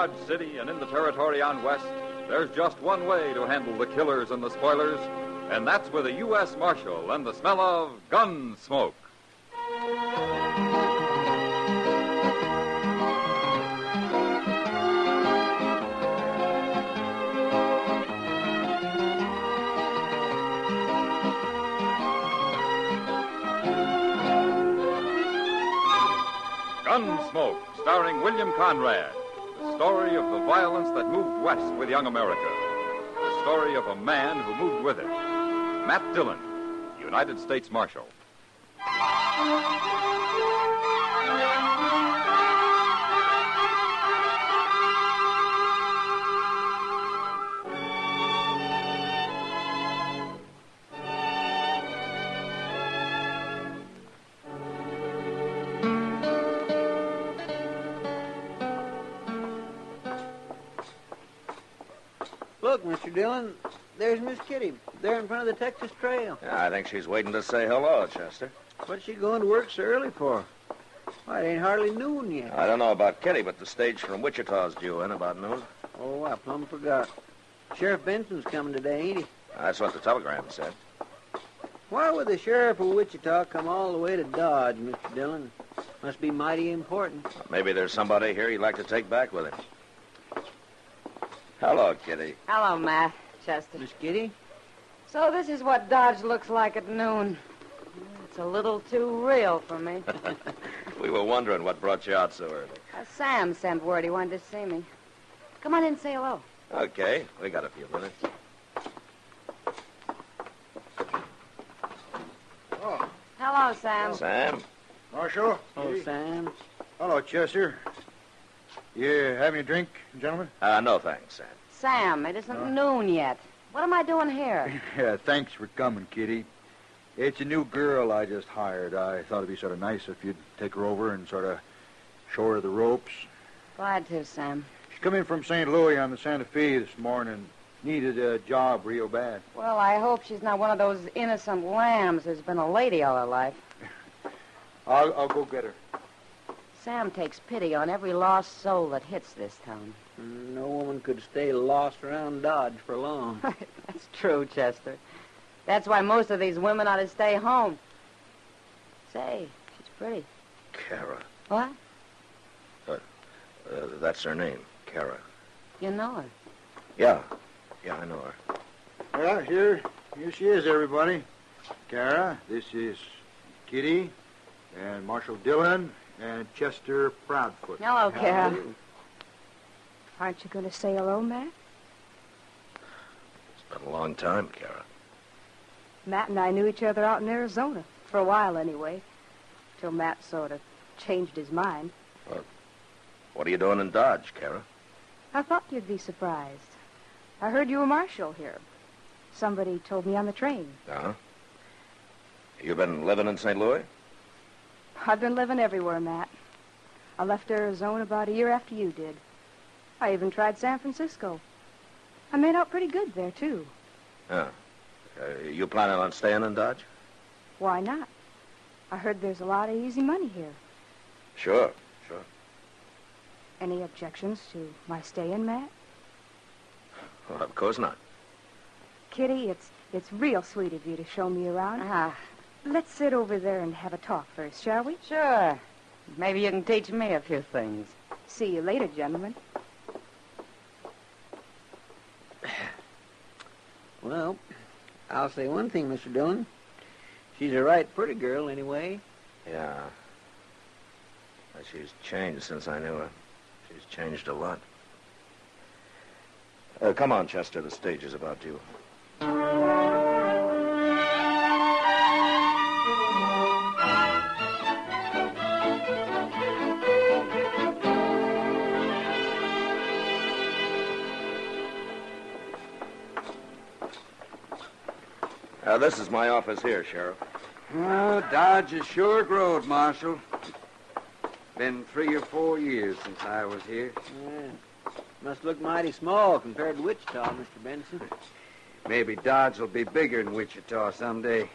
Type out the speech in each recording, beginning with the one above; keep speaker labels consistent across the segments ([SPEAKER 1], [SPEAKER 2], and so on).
[SPEAKER 1] Dodge City and in the territory on west, there's just one way to handle the killers and the spoilers, and that's with a U.S. Marshal and the smell of Gunsmoke. Gunsmoke, starring William Conrad. The story of the violence that moved west with young America. The story of a man who moved with it. Matt Dillon, United States Marshal.
[SPEAKER 2] Look, Mr. Dillon, there's Miss Kitty, there in front of the Texas Trail.
[SPEAKER 3] Yeah, I think she's waiting to say hello, Chester.
[SPEAKER 2] What's she going to work so early for? Why, it ain't hardly noon yet.
[SPEAKER 3] I don't know about Kitty, but the stage from Wichita's due in about noon.
[SPEAKER 2] Oh, I plumb forgot. Sheriff Benson's coming today, ain't he?
[SPEAKER 3] That's what the telegram said.
[SPEAKER 2] Why would the sheriff of Wichita come all the way to Dodge, Mr. Dillon? Must be mighty important.
[SPEAKER 3] Maybe there's somebody here he'd like to take back with him. Hello, Kitty.
[SPEAKER 4] Hello, Matt. Chester.
[SPEAKER 2] Miss Kitty?
[SPEAKER 4] So this is what Dodge looks like at noon. It's a little too real for me.
[SPEAKER 3] We were wondering what brought you out so early.
[SPEAKER 4] Sam sent word he wanted to see me. Come on in and say hello.
[SPEAKER 3] Okay, we got a few minutes.
[SPEAKER 5] Oh,
[SPEAKER 4] Hello, Sam.
[SPEAKER 3] Sam?
[SPEAKER 5] Marshal.
[SPEAKER 2] Oh, Sam.
[SPEAKER 5] Hello, Chester. You having a drink, gentlemen?
[SPEAKER 3] No thanks, Sam.
[SPEAKER 4] Sam, it isn't noon yet. What am I doing here?
[SPEAKER 5] Yeah, thanks for coming, Kitty. It's a new girl I just hired. I thought it'd be sort of nice if you'd take her over and sort of show her the ropes.
[SPEAKER 4] Glad to, Sam.
[SPEAKER 5] She's come in from St. Louis on the Santa Fe this morning. Needed a job real bad.
[SPEAKER 4] Well, I hope she's not one of those innocent lambs who's been a lady all her life.
[SPEAKER 5] I'll go get her.
[SPEAKER 4] Sam takes pity on every lost soul that hits this town.
[SPEAKER 2] No woman could stay lost around Dodge for long.
[SPEAKER 4] That's true, Chester. That's why most of these women ought to stay home. Say, she's pretty.
[SPEAKER 3] Cara.
[SPEAKER 4] What?
[SPEAKER 3] That's her name, Cara.
[SPEAKER 4] You know her.
[SPEAKER 3] Yeah, I know her.
[SPEAKER 5] Well, here she is, everybody. Cara, this is Kitty, and Marshal Dillon, and Chester Proudfoot.
[SPEAKER 4] Hello, Cara.
[SPEAKER 6] Aren't you going to say hello, Matt?
[SPEAKER 3] It's been a long time, Cara.
[SPEAKER 6] Matt and I knew each other out in Arizona, for a while anyway, till Matt sort of changed his mind.
[SPEAKER 3] What are you doing in Dodge, Cara?
[SPEAKER 6] I thought you'd be surprised. I heard you were Marshal here. Somebody told me on the train.
[SPEAKER 3] Uh-huh. You been living in St. Louis?
[SPEAKER 6] I've been living everywhere, Matt. I left Arizona about a year after you did. I even tried San Francisco. I made out pretty good there, too.
[SPEAKER 3] Yeah. You planning on staying in Dodge?
[SPEAKER 6] Why not? I heard there's a lot of easy money here.
[SPEAKER 3] Sure.
[SPEAKER 6] Any objections to my staying, Matt?
[SPEAKER 3] Well, of course not.
[SPEAKER 6] Kitty, it's real sweet of you to show me around. Let's sit over there and have a talk first, shall we?
[SPEAKER 4] Sure. Maybe you can teach me a few things.
[SPEAKER 6] See you later, gentlemen.
[SPEAKER 2] Well, I'll say one thing, Mr. Dillon. She's a right pretty girl, anyway.
[SPEAKER 3] Yeah. She's changed since I knew her. She's changed a lot. Come on, Chester. The stage is about due. This is my office here, Sheriff.
[SPEAKER 7] Well, Dodge is sure growed, Marshal. Been 3 or 4 years since I was here.
[SPEAKER 2] Yeah. Must look mighty small compared to Wichita, Mr. Benson.
[SPEAKER 7] Maybe Dodge will be bigger than Wichita someday.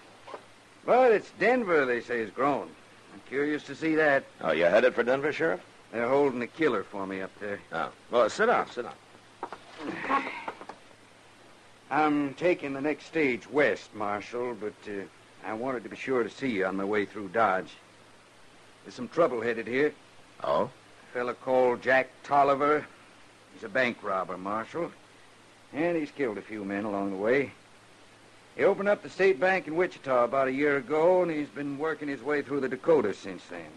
[SPEAKER 7] But it's Denver, they say, is grown. I'm curious to see that.
[SPEAKER 3] Oh, you headed for Denver, Sheriff?
[SPEAKER 7] They're holding a killer for me up there.
[SPEAKER 3] Oh. Well, sit down.
[SPEAKER 7] I'm taking the next stage west, Marshal, but I wanted to be sure to see you on my way through Dodge. There's some trouble headed here.
[SPEAKER 3] Oh?
[SPEAKER 7] A fella called Jack Tolliver. He's a bank robber, Marshal. And he's killed a few men along the way. He opened up the state bank in Wichita about a year ago, and he's been working his way through the Dakotas since then.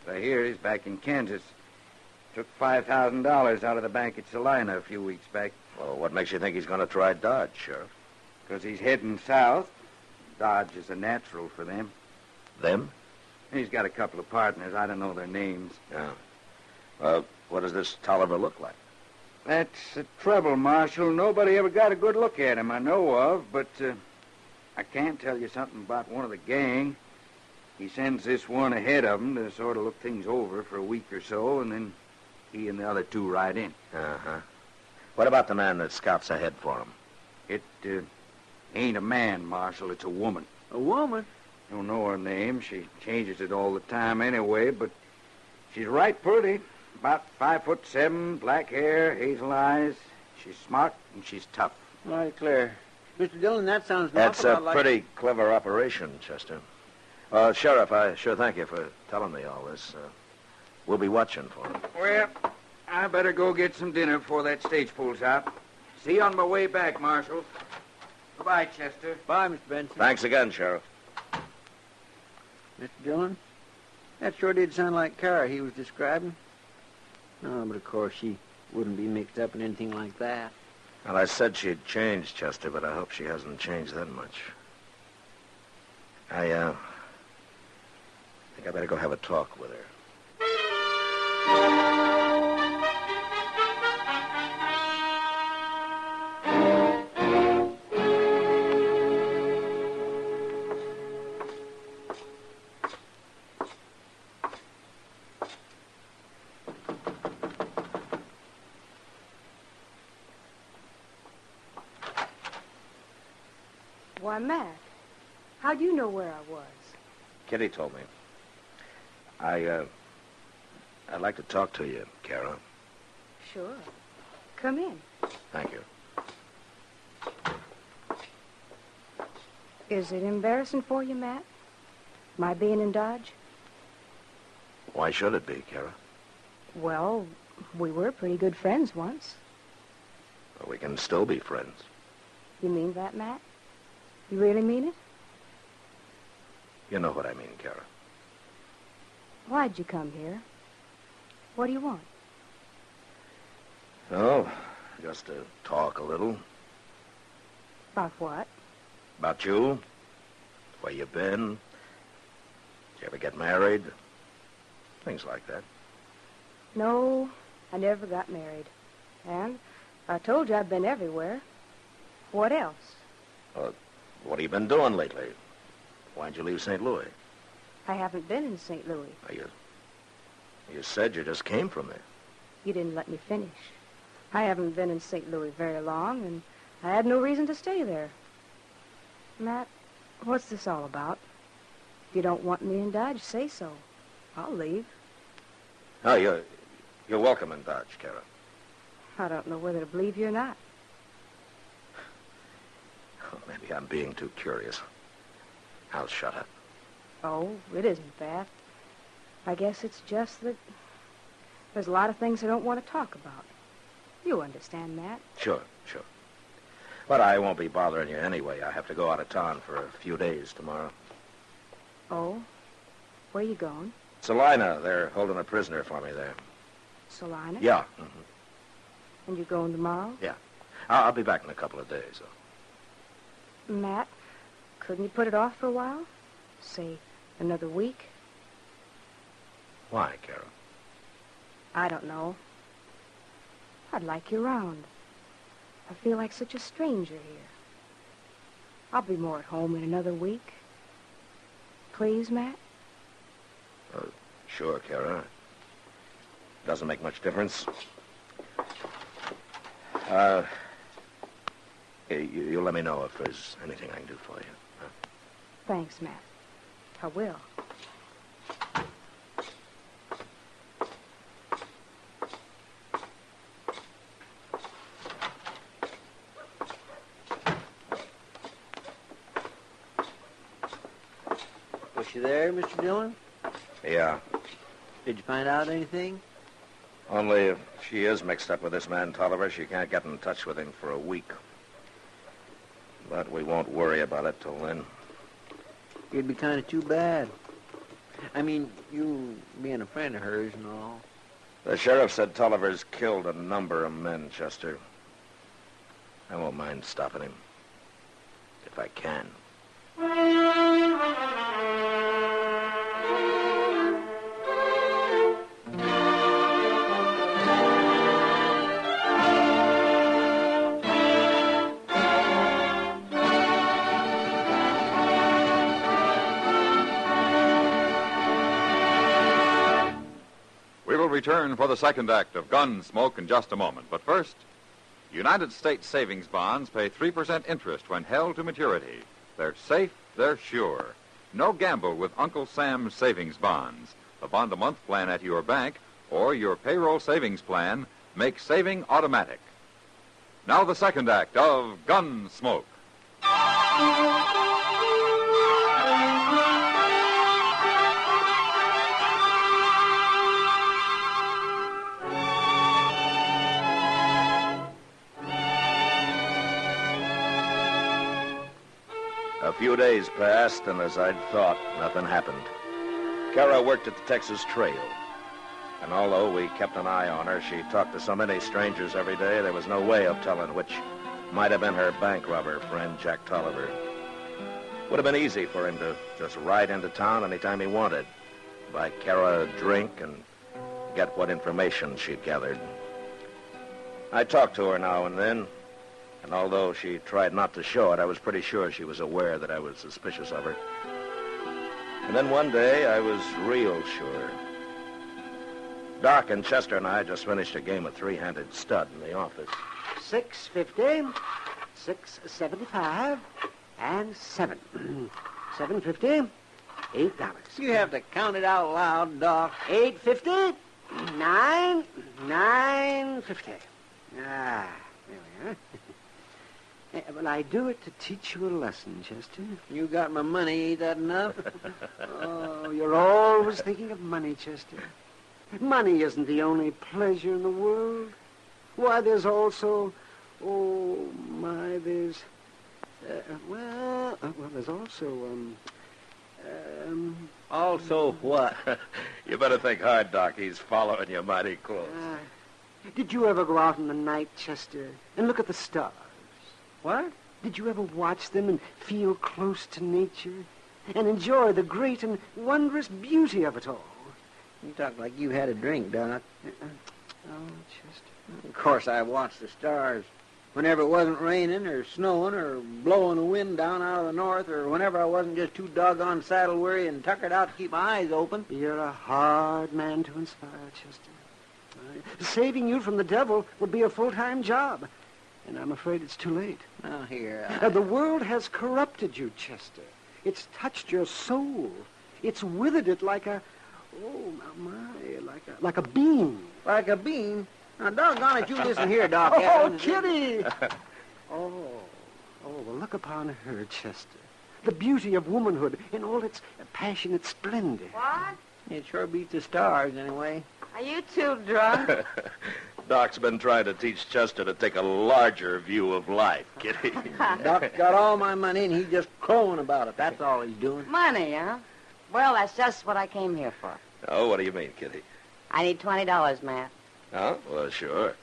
[SPEAKER 7] But I hear he's back in Kansas. Took $5,000 out of the bank at Salina a few weeks back.
[SPEAKER 3] Well, what makes you think he's going to try Dodge, Sheriff?
[SPEAKER 7] Because he's heading south. Dodge is a natural for them.
[SPEAKER 3] Them?
[SPEAKER 7] He's got a couple of partners. I don't know their names.
[SPEAKER 3] Yeah. What does this Tolliver look like?
[SPEAKER 7] That's the trouble, Marshal. Nobody ever got a good look at him I know of, but I can tell you something about one of the gang. He sends this one ahead of him to sort of look things over for a week or so, and then he and the other two ride in.
[SPEAKER 3] Uh-huh. What about the man that scouts ahead for him?
[SPEAKER 7] It ain't a man, Marshal. It's a woman.
[SPEAKER 2] A woman?
[SPEAKER 7] Don't know her name. She changes it all the time anyway, but she's right pretty. About 5'7", black hair, hazel eyes. She's smart and she's tough.
[SPEAKER 2] I declare. Mr. Dillon, that sounds an
[SPEAKER 3] That's
[SPEAKER 2] awful
[SPEAKER 3] a
[SPEAKER 2] lot like...
[SPEAKER 3] pretty clever operation, Chester. Sheriff, I sure thank you for telling me all this. We'll be watching for him.
[SPEAKER 7] Well, I better go get some dinner before that stage pulls out. See you on my way back, Marshal. Goodbye, Chester.
[SPEAKER 2] Bye, Mr. Benson.
[SPEAKER 3] Thanks again, Sheriff.
[SPEAKER 2] Mr. Dillon, that sure did sound like Cara he was describing. No, but of course she wouldn't be mixed up in anything like that.
[SPEAKER 3] Well, I said she'd changed, Chester, but I hope she hasn't changed that much. I think I better go have a talk with her.
[SPEAKER 6] Why, Matt, how'd you know where I was?
[SPEAKER 3] Kitty told me. I'd like to talk to you, Cara.
[SPEAKER 6] Sure. Come in.
[SPEAKER 3] Thank you.
[SPEAKER 6] Is it embarrassing for you, Matt? My being in Dodge?
[SPEAKER 3] Why should it be, Cara?
[SPEAKER 6] Well, we were pretty good friends once.
[SPEAKER 3] Well, we can still be friends.
[SPEAKER 6] You mean that, Matt? You really mean it?
[SPEAKER 3] You know what I mean, Cara.
[SPEAKER 6] Why'd you come here? What do you want?
[SPEAKER 3] Oh, just to talk a little.
[SPEAKER 6] About what?
[SPEAKER 3] About you. Where you been. Did you ever get married? Things like that.
[SPEAKER 6] No, I never got married. And I told you I've been everywhere. What else?
[SPEAKER 3] What have you been doing lately? Why'd you leave St. Louis?
[SPEAKER 6] I haven't been in St. Louis.
[SPEAKER 3] You said you just came from there.
[SPEAKER 6] You didn't let me finish. I haven't been in St. Louis very long, and I had no reason to stay there. Matt, what's this all about? If you don't want me in Dodge, say so. I'll leave.
[SPEAKER 3] Oh, you're welcome in Dodge, Cara.
[SPEAKER 6] I don't know whether to believe you or not.
[SPEAKER 3] Oh, maybe I'm being too curious. I'll shut up.
[SPEAKER 6] Oh, it isn't that. I guess it's just that there's a lot of things I don't want to talk about. You understand, Matt?
[SPEAKER 3] Sure. But I won't be bothering you anyway. I have to go out of town for a few days tomorrow.
[SPEAKER 6] Oh? Where you going?
[SPEAKER 3] Salina, they're holding a prisoner for me there.
[SPEAKER 6] Salina?
[SPEAKER 3] Yeah. Mm-hmm.
[SPEAKER 6] And you're going tomorrow?
[SPEAKER 3] Yeah. I'll be back in a couple of days.
[SPEAKER 6] Matt, couldn't you put it off for a while? Say, another week?
[SPEAKER 3] Why, Cara?
[SPEAKER 6] I don't know. I'd like you around. I feel like such a stranger here. I'll be more at home in another week. Please, Matt?
[SPEAKER 3] Sure, Cara. Doesn't make much difference. You let me know if there's anything I can do for you. Huh?
[SPEAKER 6] Thanks, Matt. I will.
[SPEAKER 2] she there, Mr. Dillon?
[SPEAKER 3] Yeah.
[SPEAKER 2] Did you find out anything?
[SPEAKER 3] Only if she is mixed up with this man Tolliver, she can't get in touch with him for a week. But we won't worry about it till then.
[SPEAKER 2] It'd be kind of too bad. I mean, you being a friend of hers and all.
[SPEAKER 3] The sheriff said Tolliver's killed a number of men, Chester. I won't mind stopping him. If I can.
[SPEAKER 1] We will return for the second act of Gunsmoke in just a moment. But first, United States savings bonds pay 3% interest when held to maturity. They're safe, they're sure. No gamble with Uncle Sam's savings bonds. The bond-a-month plan at your bank or your payroll savings plan makes saving automatic. Now the second act of Gunsmoke.
[SPEAKER 3] A few days passed, and as I'd thought, nothing happened. Cara worked at the Texas Trail. And although we kept an eye on her, she talked to so many strangers every day, there was no way of telling which might have been her bank robber friend, Jack Tolliver. Would have been easy for him to just ride into town anytime he wanted, buy Cara a drink, and get what information she'd gathered. I talked to her now and then, and although she tried not to show it, I was pretty sure she was aware that I was suspicious of her. And then one day, I was real sure. Doc and Chester and I just finished a game of three-handed stud in the office.
[SPEAKER 8] 650, 675, and 7. 750, $8.
[SPEAKER 2] You have to count it out loud, Doc.
[SPEAKER 8] 850, 950. Ah, there we are. Well, I do it to teach you a lesson, Chester.
[SPEAKER 2] You got my money, ain't that enough?
[SPEAKER 8] Oh, you're always thinking of money, Chester. Money isn't the only pleasure in the world. Why, there's also... Oh, my, there's... there's also,
[SPEAKER 2] Also what?
[SPEAKER 3] You better think hard, Doc. He's following you mighty close.
[SPEAKER 8] Did you ever go out in the night, Chester, and look at the stars?
[SPEAKER 2] What?
[SPEAKER 8] Did you ever watch them and feel close to nature and enjoy the great and wondrous beauty of it all?
[SPEAKER 2] You talk like you had a drink, Doc.
[SPEAKER 8] Oh, Chester.
[SPEAKER 2] Of course, I watched the stars. Whenever it wasn't raining or snowing or blowing the wind down out of the north, or whenever I wasn't just too doggone saddle-weary and tuckered out to keep my eyes open.
[SPEAKER 8] You're a hard man to inspire, Chester. Saving you from the devil would be a full-time job. And I'm afraid it's too late.
[SPEAKER 2] Now, here,
[SPEAKER 8] The world has corrupted you, Chester. It's touched your soul. It's withered it like a... Oh, like a beam.
[SPEAKER 2] Like a beam? Now, doggone it, you listen here, Doc.
[SPEAKER 8] Oh, Kitty! Oh, well, look upon her, Chester. The beauty of womanhood in all its passionate splendor.
[SPEAKER 4] What?
[SPEAKER 2] It sure beats the stars, anyway.
[SPEAKER 4] Are you too drunk?
[SPEAKER 3] Doc's been trying to teach Chester to take a larger view of life, Kitty.
[SPEAKER 2] Doc's got all my money, and he's just crowing about it. That's all he's doing.
[SPEAKER 4] Money, huh? Well, that's just what I came here for.
[SPEAKER 3] Oh, what do you mean, Kitty?
[SPEAKER 4] I need $20, Matt.
[SPEAKER 3] Oh, well, sure.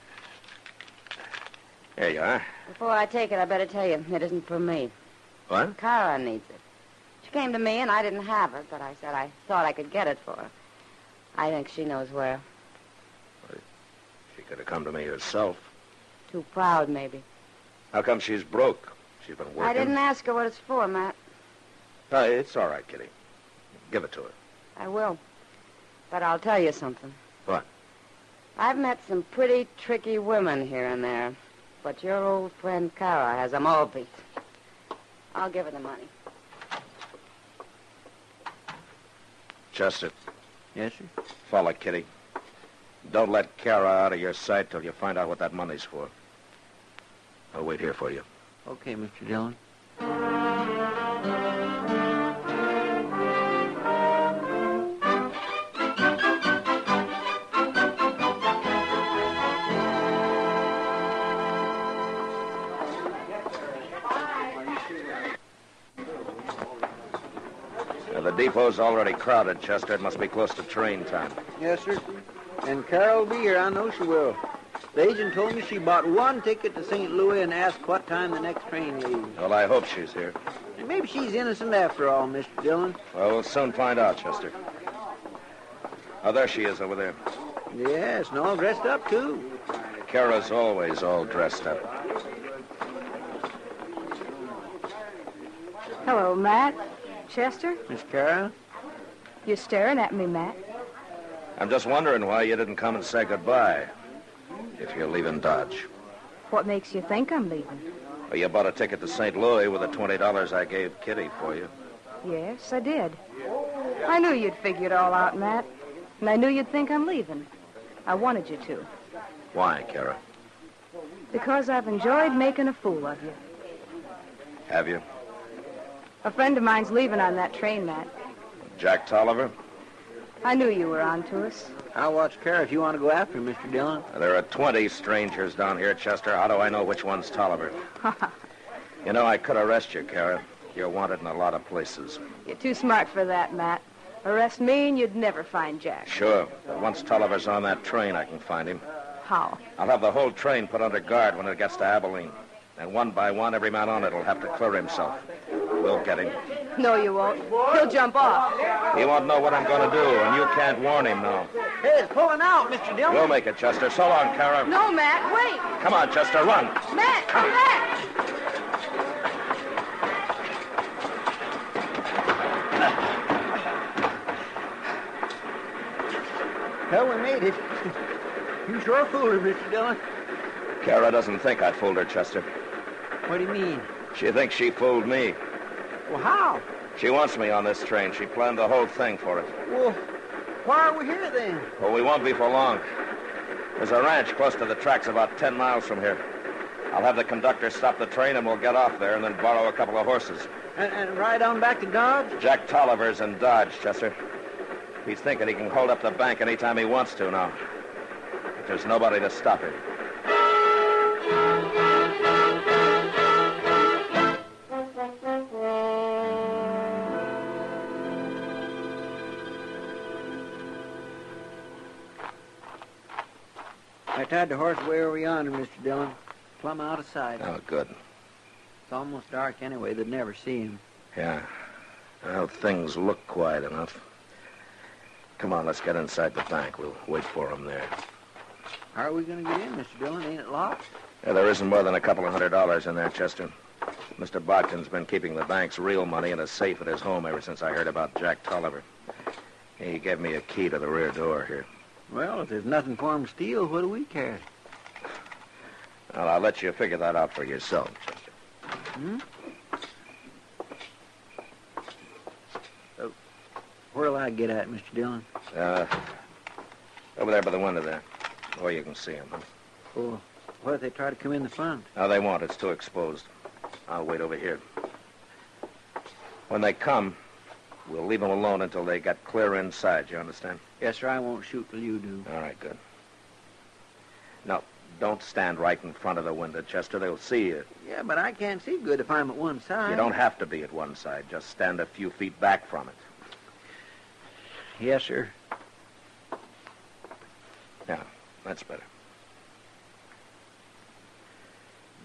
[SPEAKER 3] Here you are.
[SPEAKER 4] Before I take it, I better tell you, it isn't for me.
[SPEAKER 3] What?
[SPEAKER 4] Cara needs it. She came to me, and I didn't have it, but I said I thought I could get it for her. I think she knows where.
[SPEAKER 3] She could have come to me herself.
[SPEAKER 4] Too proud, maybe.
[SPEAKER 3] How come she's broke? She's been working.
[SPEAKER 4] I didn't ask her what it's for, Matt.
[SPEAKER 3] It's all right, Kitty. Give it to her.
[SPEAKER 4] I will. But I'll tell you something.
[SPEAKER 3] What?
[SPEAKER 4] I've met some pretty tricky women here and there, but your old friend Cara has them all beat. I'll give her the money.
[SPEAKER 3] Chester.
[SPEAKER 2] Yes, sir?
[SPEAKER 3] Follow Kitty. Don't let Cara out of your sight till you find out what that money's for. I'll wait here for you.
[SPEAKER 2] Okay, Mr. Dillon.
[SPEAKER 3] If the depot's already crowded, Chester, it must be close to train time.
[SPEAKER 2] Yes, sir. And Cara will be here. I know she will. The agent told me she bought one ticket to St. Louis and asked what time the next train leaves.
[SPEAKER 3] Well, I hope she's here.
[SPEAKER 2] And maybe she's innocent after all, Mr. Dillon.
[SPEAKER 3] Well, we'll soon find out, Chester. Oh, there she is over there.
[SPEAKER 2] Yes, and all dressed up, too.
[SPEAKER 3] Cara's always all dressed up.
[SPEAKER 6] Hello, Matt. Chester?
[SPEAKER 2] Miss Cara?
[SPEAKER 6] You're staring at me, Matt.
[SPEAKER 3] I'm just wondering why you didn't come and say goodbye if you're leaving Dodge.
[SPEAKER 6] What makes you think I'm leaving?
[SPEAKER 3] Well, you bought a ticket to St. Louis with the $20 I gave Kitty for you.
[SPEAKER 6] Yes, I did. I knew you'd figure it all out, Matt. And I knew you'd think I'm leaving. I wanted you to.
[SPEAKER 3] Why, Cara?
[SPEAKER 6] Because I've enjoyed making a fool of you.
[SPEAKER 3] Have you?
[SPEAKER 6] A friend of mine's leaving on that train, Matt.
[SPEAKER 3] Jack Tolliver?
[SPEAKER 6] I knew you were on to us.
[SPEAKER 2] I'll watch Cara if you want to go after him, Mr. Dillon.
[SPEAKER 3] There are 20 strangers down here, Chester. How do I know which one's Tolliver? You know, I could arrest you, Cara. You're wanted in a lot of places.
[SPEAKER 6] You're too smart for that, Matt. Arrest me and you'd never find Jack.
[SPEAKER 3] Sure, but once Tolliver's on that train, I can find him.
[SPEAKER 6] How?
[SPEAKER 3] I'll have the whole train put under guard when it gets to Abilene. And one by one, every man on it will have to clear himself. We'll get him.
[SPEAKER 6] No, you won't. He'll jump off.
[SPEAKER 3] He won't know what I'm going to do, and you can't warn him now.
[SPEAKER 2] Hey, it's pulling out, Mr. Dillon.
[SPEAKER 3] We'll make it, Chester. So long, Cara.
[SPEAKER 6] No, Matt, wait.
[SPEAKER 3] Come on, Chester, run.
[SPEAKER 6] Matt, come back.
[SPEAKER 2] Well, we made it. You sure fooled her, Mr. Dillon.
[SPEAKER 3] Cara doesn't think I fooled her, Chester.
[SPEAKER 2] What do you mean?
[SPEAKER 3] She thinks she fooled me.
[SPEAKER 2] Well, how?
[SPEAKER 3] She wants me on this train. She planned the whole thing for it.
[SPEAKER 2] Well, why are we here then?
[SPEAKER 3] Well, we won't be for long. There's a ranch close to the tracks about 10 miles from here. I'll have the conductor stop the train and we'll get off there and then borrow a couple of horses.
[SPEAKER 2] And ride on back to Dodge?
[SPEAKER 3] Jack Tolliver's in Dodge, Chester. He's thinking he can hold up the bank anytime he wants to now. But there's nobody to stop him.
[SPEAKER 2] I tied the horse way over yonder, Mr. Dillon. Plumb out of sight.
[SPEAKER 3] Oh, good.
[SPEAKER 2] It's almost dark anyway. They'd never see him.
[SPEAKER 3] Yeah. Well, things look quiet enough. Come on, let's get inside the bank. We'll wait for him there.
[SPEAKER 2] How are we going to get in, Mr. Dillon? Ain't it locked?
[SPEAKER 3] Yeah, there isn't more than a couple of $100 in there, Chester. Mr. Bodkin's been keeping the bank's real money in a safe at his home ever since I heard about Jack Tolliver. He gave me a key to the rear door here.
[SPEAKER 2] Well, if there's nothing for him to steal, what do we care?
[SPEAKER 3] Well, I'll let you figure that out for yourself, Chester.
[SPEAKER 2] Hmm? Where'll I get at, Mr. Dillon?
[SPEAKER 3] Over there by the window there. Where you can see him. Huh?
[SPEAKER 2] Well, what if they try to come in the front?
[SPEAKER 3] No, they won't. It's too exposed. I'll wait over here. When they come, we'll leave them alone until they get clear inside, you understand?
[SPEAKER 2] Yes, sir. I won't shoot till you do.
[SPEAKER 3] All right, good. No, don't stand right in front of the window, Chester. They'll see you.
[SPEAKER 2] Yeah, but I can't see good if I'm at one side.
[SPEAKER 3] You don't have to be at one side. Just stand a few feet back from it.
[SPEAKER 2] Yes, sir.
[SPEAKER 3] Yeah, that's better.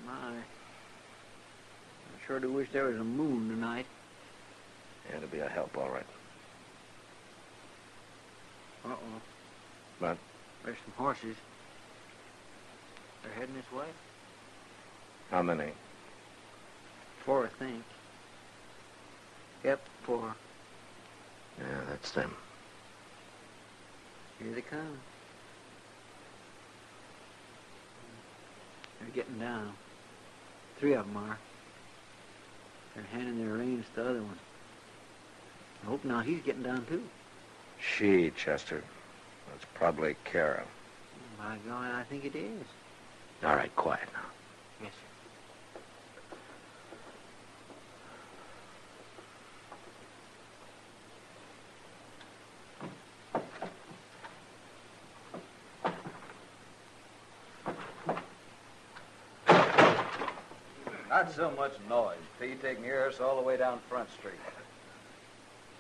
[SPEAKER 2] My. I sure do wish there was a moon tonight.
[SPEAKER 3] Yeah, it'll be a help, all right.
[SPEAKER 2] Uh-oh.
[SPEAKER 3] What?
[SPEAKER 2] There's some horses. They're heading this way.
[SPEAKER 3] How many?
[SPEAKER 2] 4, I think. Yep, 4.
[SPEAKER 3] Yeah, that's them.
[SPEAKER 2] Here they come. They're getting down. 3 of them are. They're handing their reins to the other one. I hope now he's getting down, too.
[SPEAKER 3] She, Chester. That's probably Cara.
[SPEAKER 2] By God, I think it is.
[SPEAKER 3] All right, quiet now.
[SPEAKER 2] Yes, sir.
[SPEAKER 9] Not so much noise till you take me ears all the way down Front Street.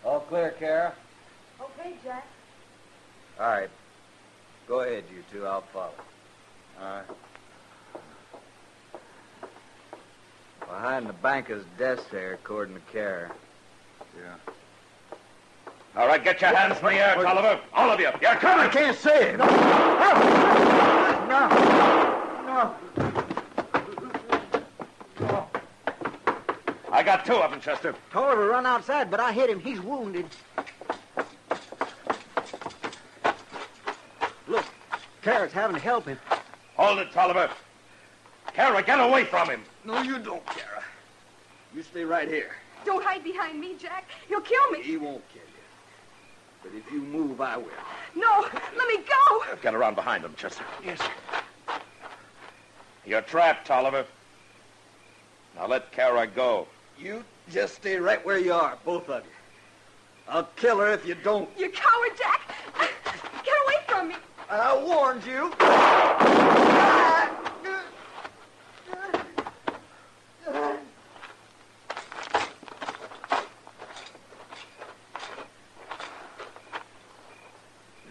[SPEAKER 7] All clear, Cara?
[SPEAKER 6] Okay, Jack.
[SPEAKER 7] All right. Go ahead, you two. I'll follow.
[SPEAKER 5] All right.
[SPEAKER 7] Behind the banker's desk there, according to Cara.
[SPEAKER 5] Yeah.
[SPEAKER 3] All right, get your hands in the air, Tolliver. All of you. You're coming.
[SPEAKER 5] I can't say it. No.
[SPEAKER 3] I got two of them, Chester.
[SPEAKER 2] Tolliver run outside, but I hit him. He's wounded. Look, Cara's having to help him.
[SPEAKER 3] Hold it, Tolliver. Cara, get away from him.
[SPEAKER 5] No, you don't, Cara. You stay right here.
[SPEAKER 6] Don't hide behind me, Jack. He'll kill me.
[SPEAKER 5] He won't kill you. But if you move, I will.
[SPEAKER 6] No, let me go.
[SPEAKER 3] Get around behind him, Chester.
[SPEAKER 5] Yes, sir.
[SPEAKER 3] You're trapped, Tolliver. Now let Cara go.
[SPEAKER 5] You just stay right where you are, both of you. I'll kill her if you don't.
[SPEAKER 6] You coward, Jack. Get away from me.
[SPEAKER 5] I warned you.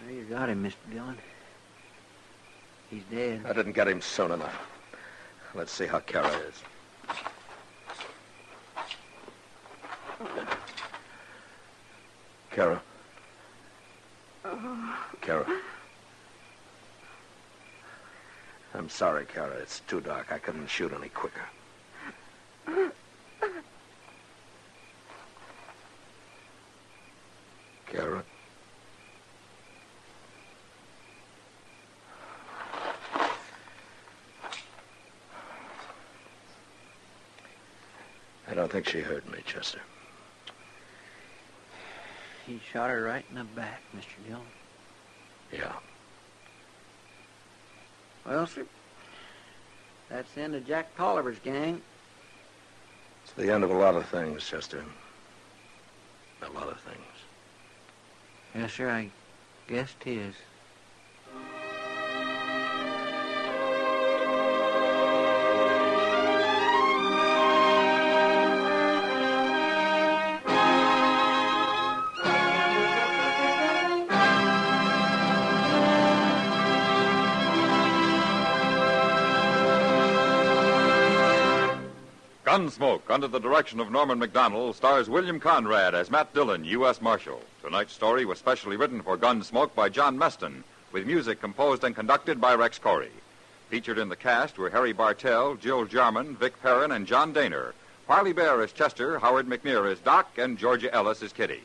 [SPEAKER 2] There you got him, Mr. Dillon. He's dead.
[SPEAKER 3] I didn't get him soon enough. Let's see how Cara is. Cara. Cara. I'm sorry, Cara. It's too dark. I couldn't shoot any quicker. Cara. I don't think she heard me, Chester.
[SPEAKER 2] He shot her right in the back, Mr. Dillon.
[SPEAKER 3] Yeah.
[SPEAKER 2] Well, sir, that's the end of Jack Tolliver's gang.
[SPEAKER 3] It's the end of a lot of things, Chester. A lot of things.
[SPEAKER 2] Yes, sir, I guess 'tis.
[SPEAKER 1] Gunsmoke, under the direction of Norman Macdonnell, stars William Conrad as Matt Dillon, U.S. Marshal. Tonight's story was specially written for Gunsmoke by John Meston, with music composed and conducted by Rex Corey. Featured in the cast were Harry Bartell, Jill Jarman, Vic Perrin, and John Daner. Parley Baer as Chester, Howard McNear as Doc, and Georgia Ellis as Kitty.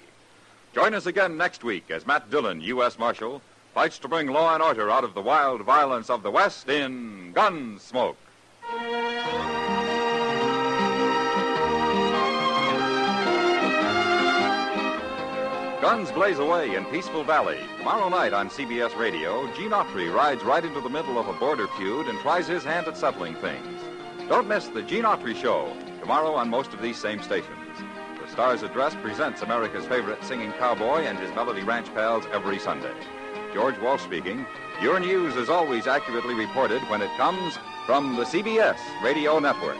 [SPEAKER 1] Join us again next week as Matt Dillon, U.S. Marshal, fights to bring law and order out of the wild violence of the West in Gunsmoke. Guns blaze away in Peaceful Valley. Tomorrow night on CBS Radio, Gene Autry rides right into the middle of a border feud and tries his hand at settling things. Don't miss the Gene Autry Show, tomorrow on most of these same stations. The Star's Address presents America's favorite singing cowboy and his Melody Ranch pals every Sunday. George Walsh speaking. Your news is always accurately reported when it comes from the CBS Radio Network.